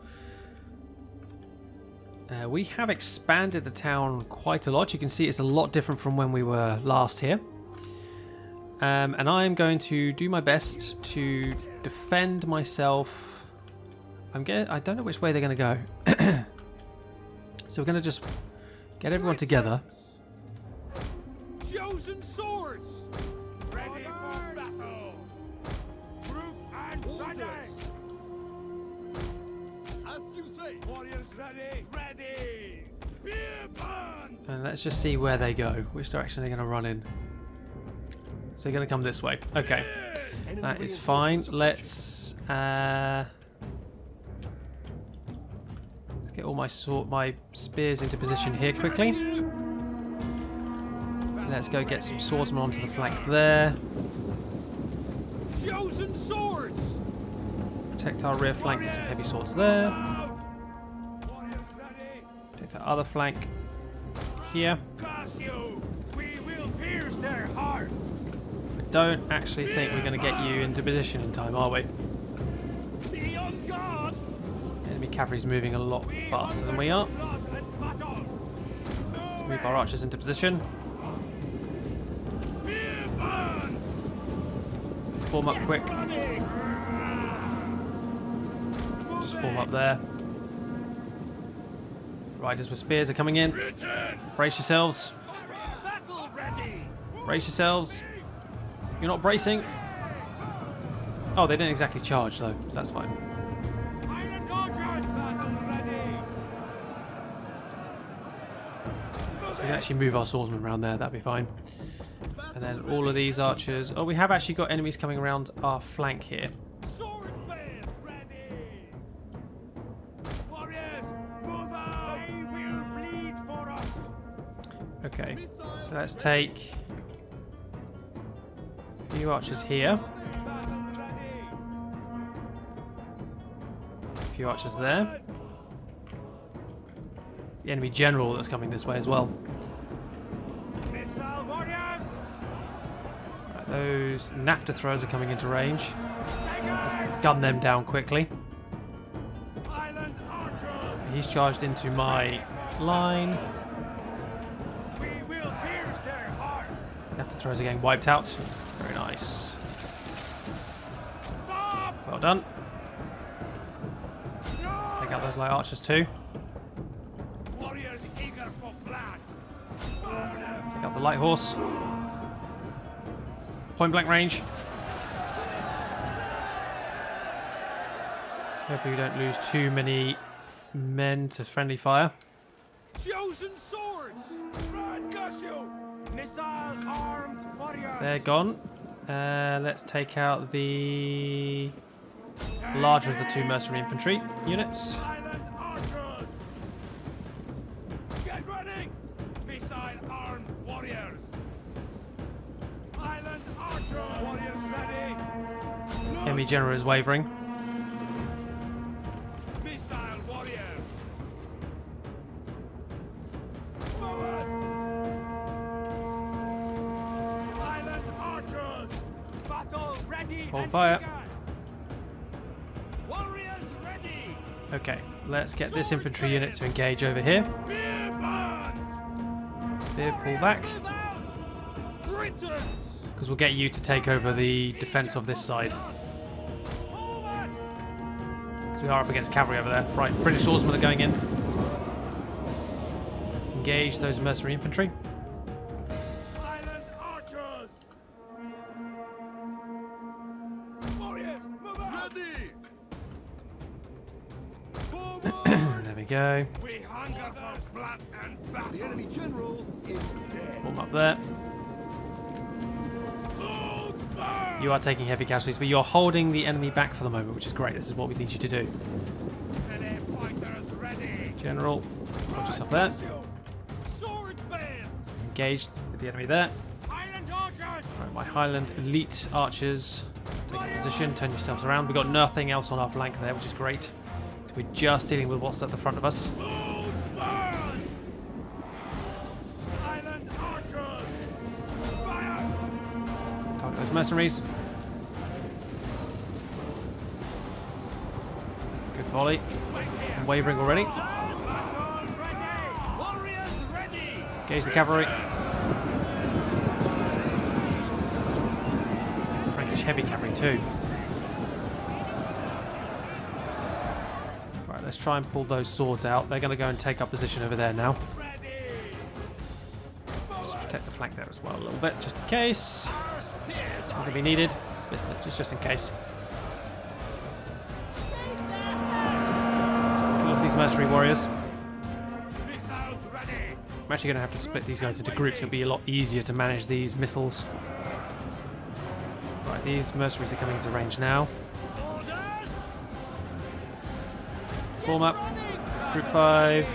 We have expanded the town quite a lot. You can see it's a lot different from when we were last here. And I am going to do my best to defend myself. I don't know which way they're going to go. So we're going to just get everyone together. Chosen swords! Ready for battle! Group and ready! As you say, warriors ready! Ready! Spear band! And let's just see where they go. Which direction are they going to run in? So they're going to come this way. Okay. That is fine. Let's get all my spears into position here quickly. Let's go get some swordsmen onto the flank there. Chosen swords! Protect our rear flank with some heavy swords there. Protect our other flank here. We will pierce their hearts! I don't actually think we're going to get you into position in time, are we? Be on guard! Enemy cavalry's moving a lot faster than we are. Let's move our archers into position. Form up quick. Just form up there. Riders with spears are coming in. Brace yourselves. Brace yourselves. You're not bracing. Oh, they didn't exactly charge though, so that's fine. So we can actually move our swordsmen around there, that'd be fine. And then all of these archers. Oh, we have actually got enemies coming around our flank here. Sword bands ready! Warriors, move out! They will bleed for us! Okay, so let's take a few archers here. A few archers there. The enemy general that's coming this way as well. Missile warriors! Right, those naphtha throwers are coming into range. Let's gun them down quickly. Island archers! He's charged into my line. We will pierce their hearts! Naphtha throwers are getting wiped out. Very nice. Stop! Well done. Take out those light archers too. Warriors eager for blood! Take out the light horse. Point blank range. Hopefully we don't lose too many men to friendly fire. Chosen swords! Run, Casio! Missile armed warriors! They're gone. Let's take out the larger of the two mercenary infantry units. Island archers! Get ready! Missile armed warriors! Island archers! Warriors ready! Enemy general is wavering. Missile warriors! Forward! Island archers! Battle ready! Hold and fire. eager. Warriors ready! Okay, let's get this infantry unit to engage over here. Spear band! Spear, pull back, Move out! Britons! because we'll get you to take over the defense of this side. Forward! Because we are up against cavalry over there. Right, British swordsmen are going in. Engage those mercenary infantry. Island archers! Warriors, move out! Ready! Forward! There we go. We hunger for blood! The enemy general is dead. Form up there. You are taking heavy casualties, but you're holding the enemy back for the moment, which is great. This is what we need you to do. General, hold yourself there. Engaged with the enemy there. Right, my Highland elite archers take a position, turn yourselves around. We've got nothing else on our flank there, which is great. So we're just dealing with what's at the front of us. Target those mercenaries. Good volley. I'm wavering already. Engage the cavalry. Frankish heavy cavalry too. Right, let's try and pull those swords out. They're going to go and take up position over there now. Just protect the flank there as well a little bit, just in case. Not going to be needed, just in case. Kill off these mercenary warriors. I'm actually going to have to split these guys into groups. It'll be a lot easier to manage these missiles. Right, these mercenaries are coming into range now. Form up. Group 5.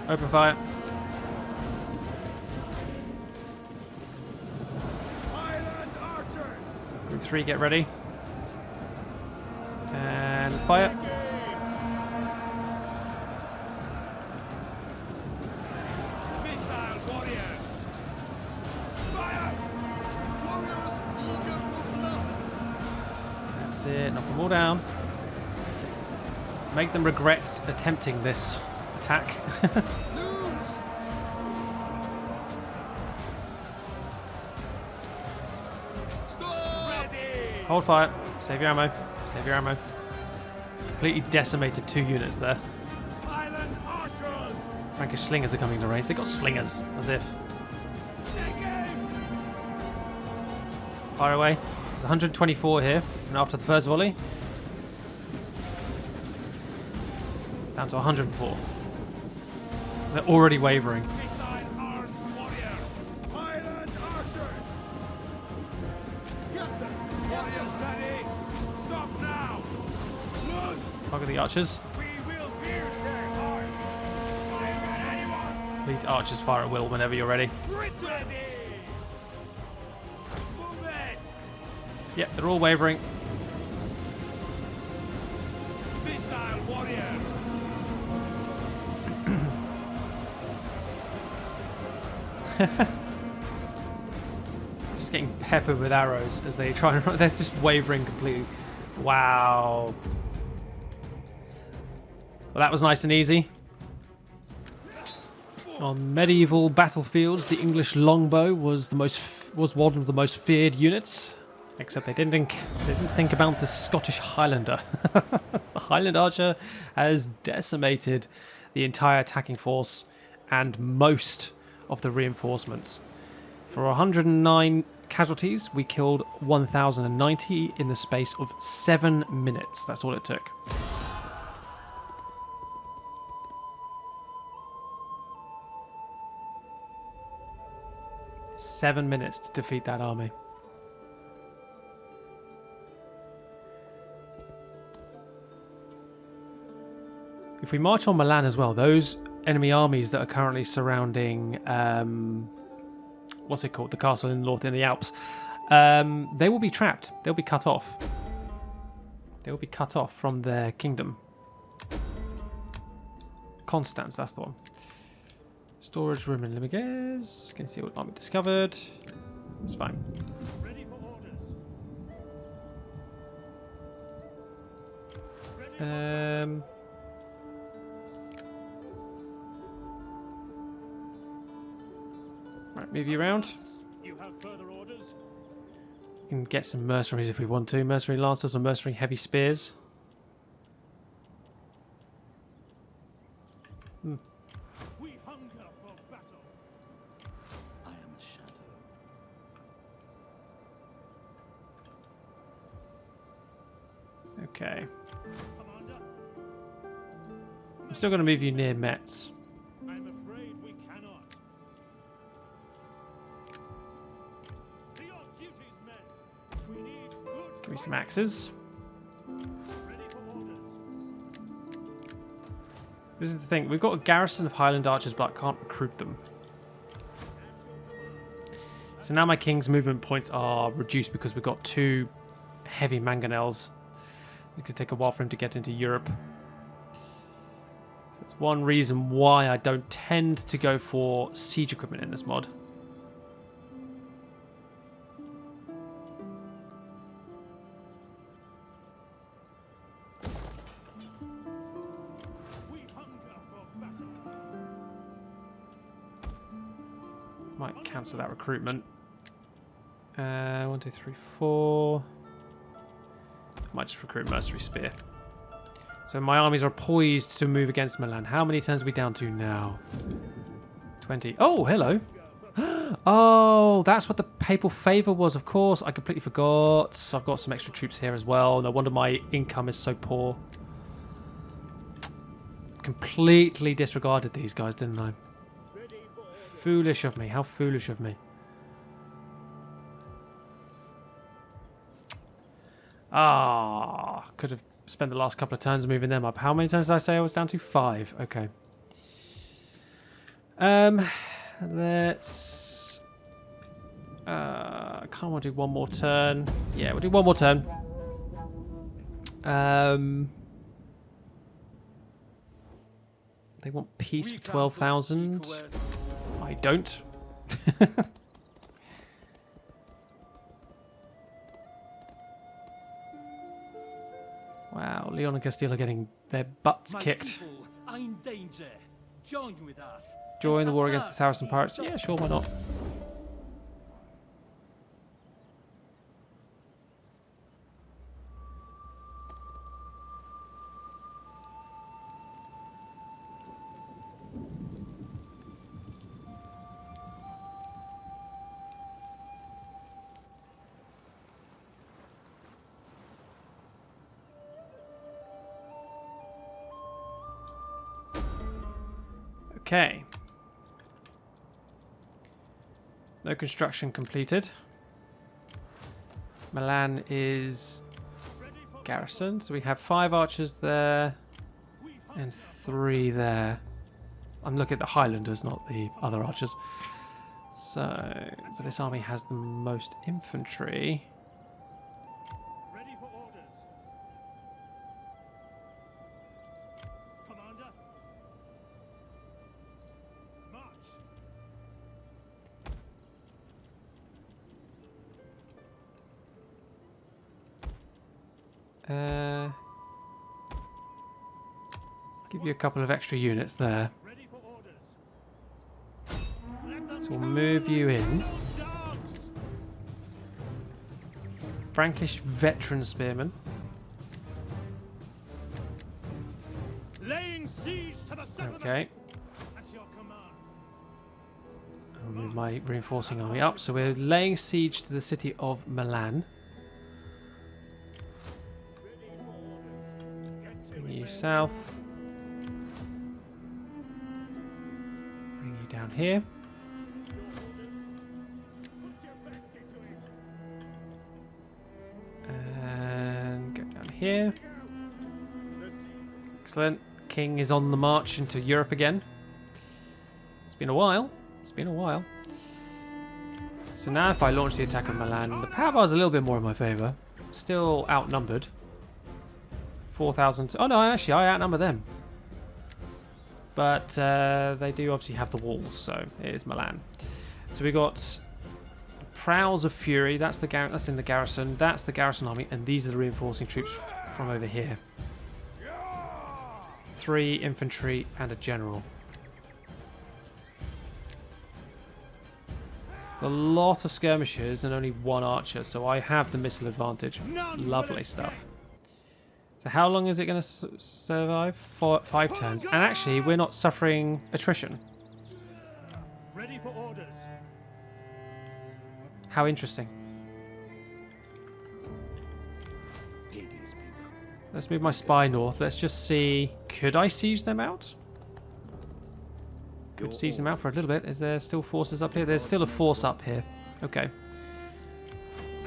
Open fire. Group 3, get ready. And fire. That's it, knock them all down. Make them regret attempting this attack. Hold fire. Save your ammo. Save your ammo. Completely decimated 2 units there. Frankish slingers are coming to range. They got slingers, as if. Fire away. There's 124 here, and after the first volley, down to 104. They're already wavering. Target the archers. Lead archers fire at will whenever you're ready. Yep, they're all wavering. Just getting peppered with arrows as they try and run. They're just wavering completely. Wow. Well, that was nice and easy. On medieval battlefields, the English longbow was one of the most feared units. Except they didn't think about the Scottish Highlander. The Highland archer has decimated the entire attacking force and most of the reinforcements. For 109 casualties, we killed 1,090 in the space of 7 minutes. That's all it took. Seven minutes to defeat that army. If we march on Milan as well, those enemy armies that are currently surrounding, what's it called, the castle in the north in the Alps, they will be trapped. They'll be cut off. They will be cut off from their kingdom. Constance, that's the one. Storage room in Limiges. Concealed army discovered. It's fine. Ready for orders. Right, move you around. You have further orders? We can get some mercenaries if we want to. Mercenary lancers or mercenary heavy spears. We hunger for battle. I am a shadow. Okay. Commander, I'm still going to move you near Metz. I'm afraid we me some axes. Ready for orders. This is the thing. We've got a garrison of Highland archers, but I can't recruit them. So now my king's movement points are reduced because we've got 2 heavy mangonels. It's going to take a while for him to get into Europe. So that's one reason why I don't tend to go for siege equipment in this mod. We hunger for battle. Might cancel that recruitment. 1, 2, 3, 4. Might just recruit Mercenary Spear. So my armies are poised to move against Milan. How many turns are we down to now? 20. Oh, hello. Oh, that's what the papal favour was, of course. I completely forgot. So I've got some extra troops here as well. No wonder my income is so poor. Completely disregarded these guys, didn't I? Foolish of me. How foolish of me. Ah, could have spent the last couple of turns moving them up. How many turns did I say I was down to? 5. Okay. Let's... can't want to do one more turn. Yeah, we'll do one more turn. They want peace for 12,000. I don't. Wow, Leon and Castile are getting their butts kicked. Are in danger. Join with us. Join the war against the Saracen pirates. Yeah, sure, why not? Okay. No construction completed. Milan is garrisoned. So we have 5 archers there and 3 there. I'm looking at the Highlanders, not the other archers. So, but this army has the most infantry. Ready for orders. Commander. March. Give you a couple of extra units there. Ready for orders. So we'll move you in. Dogs. Frankish veteran spearmen. Laying siege to the settlement. Okay. At your command. I'll move my reinforcing army up. So we're laying siege to the city of Milan. Bring you south. Bring you down here. Put your backs into it. And go down here. Excellent. King is on the march into Europe again. It's been a while. It's been a while. So now if I launch the attack on Milan, the power bar is a little bit more in my favour. Still outnumbered. 4,000. Oh no, actually I outnumber them. But they do obviously have the walls, so it is Milan. So we got the Prows of Fury. That's the that's in the garrison. That's the garrison army, and these are the reinforcing troops from over here. 3 infantry and a general. It's a lot of skirmishers and only 1 archer, so I have the missile advantage. Lovely stuff. So how long is it going to survive? 5 turns. And actually, we're not suffering attrition. Ready for orders. How interesting. Let's move my spy north. Let's just see. Could I siege them out? Could siege them out for a little bit. Is there still forces up here? There's still a force up here. Okay.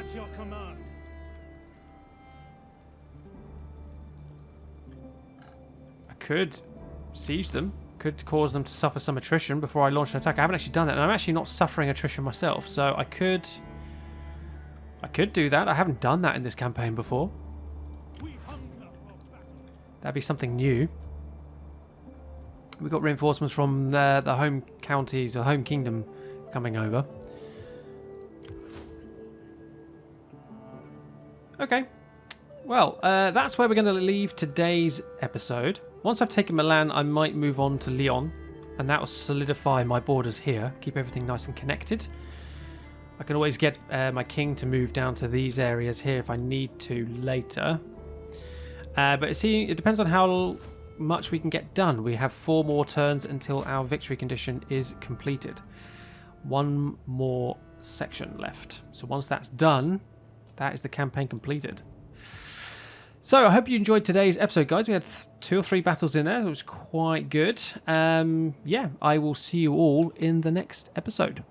At your command. could siege them, could cause them to suffer some attrition before I launch an attack. I haven't actually done that, and I'm actually not suffering attrition myself, so I could do that. I haven't done that in this campaign before. That'd be something new. We got reinforcements from the home counties, or home kingdom, coming over. Okay. Well, that's where we're going to leave today's episode. Once I've taken Milan, I might move on to Lyon, and that will solidify my borders here, keep everything nice and connected. I can always get my king to move down to these areas here if I need to later. But see, it depends on how much we can get done. We have 4 more turns until our victory condition is completed. 1 more section left. So once that's done, that is the campaign completed. So I hope you enjoyed today's episode, guys. We had 2 or 3 battles in there. It was quite good. Yeah, I will see you all in the next episode.